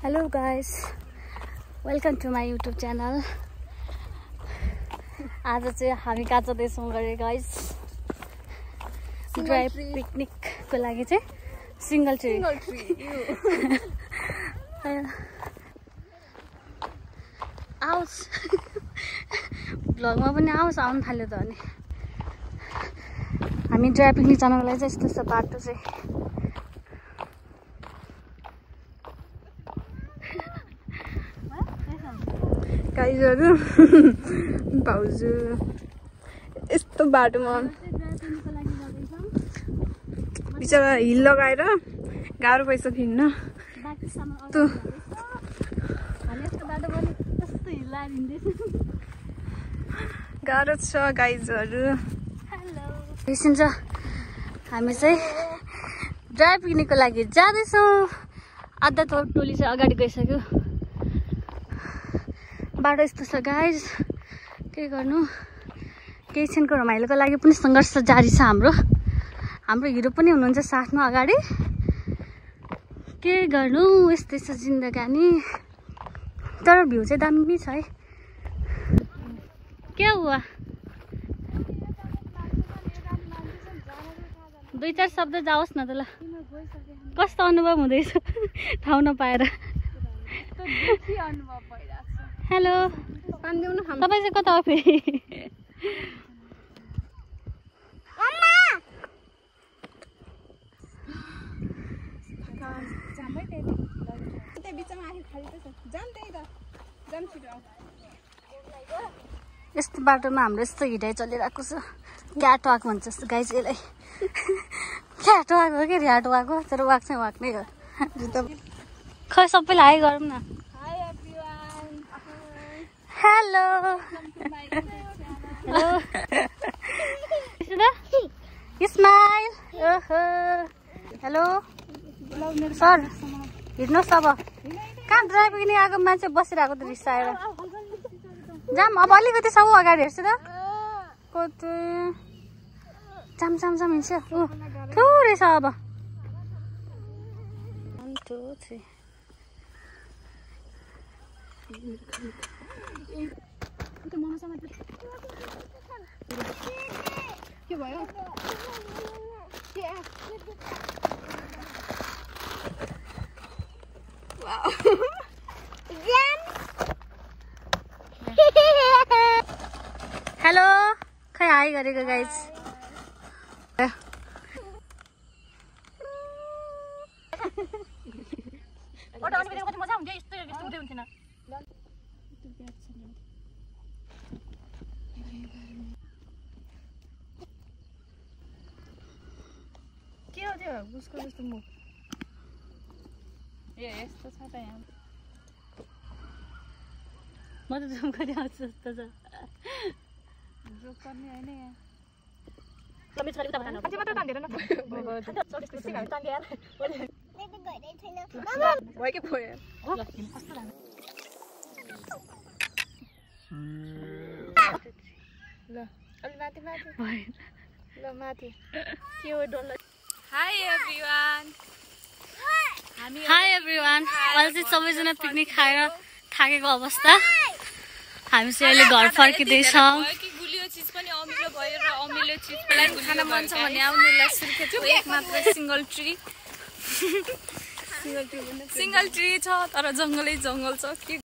Hello guys, welcome to my YouTube channel. आज चाहिँ हामी कहाँ जाँदैछौँ गरे गाइस ड्राई पिकनिक को लागि चाहिँ सिंगल ट्री आओस् भ्लगमा पनि आओस् आउन थाल्यो त अनि हामी ड्राई पिकनिक जानको लागि चाहिँ यस्तो बाटो चाहिँ गाइजहरु भाउजू यस्तो बाटोमा बिचरा हिल लगाएर गाह्रो पैसा हिँड्न गाह्रो छ गाइजहरु। हामी चाहिँ ड्राई पिकनिकको लागि जाँदैछौँ। आधा टोली चाहिँ अगाडि गइसक्यो। बाटो यस्तो छ गाइज, के गर्नु, केही क्षणको रमाइलोको लागि पनि सङ्घर्ष जारी छ। हाम्रो हिरो पनि हुनुहुन्छ साथमा अगाडि। के गर्नु, यस्तै छ जिन्दगानी। तर भ्यू चाहिँ दामी छ है। के हुआ, दुई चार शब्द जाओस् न त ल। कस्तो अनुभव हुँदैछ ठाउँ नपाएर? हेलो, तपाईँ चाहिँ कता हो फेरि? यस्तो बाटोमा हाम्रो यस्तो हिँडाइ चलिरहेको छ। क्याट वाक भन्छ जस्तो गाइज यसलाई। क्याट वाक हो कि ऱ्याट वाक हो, तर वाक चाहिँ वाक नै हो। खै सबैलाई हाई गरौँ न। Hello smile. हेलो सर, हिँड्नुहोस् अब। कहाँ ड्राइभ पिकनिक आएको मान्छे बसिरहेको त रिसाएर। जाम अब अलिकति सब अगाडि हेर्छु त। कति जाम हिँड्छ। थोरै छ अब। 1 2 3 के भयो? हेलो, खै हाई गरेको गाइज। के हो त्यो उसको जस्तो मुख? यस्तो छ त यहाँ। म त जुम गरिआउँछु जस्तो छ। जोक गर्ने होइन यहाँ। माथि के हो डल्लो? High everyone. अहिले चाहिँ सबैजना पिकनिक खाएर थाकेको अवस्था। हामी चाहिँ अहिले घर फर्किँदैछौँ। गुलियो चिज पनि अमिलो भयो र अमिलो चिजलाई खान मन छ भने आउनेलाई सुर्खेत एक मात्र सिंगल ट्री छ, तर जङ्गलै जङ्गल छ। के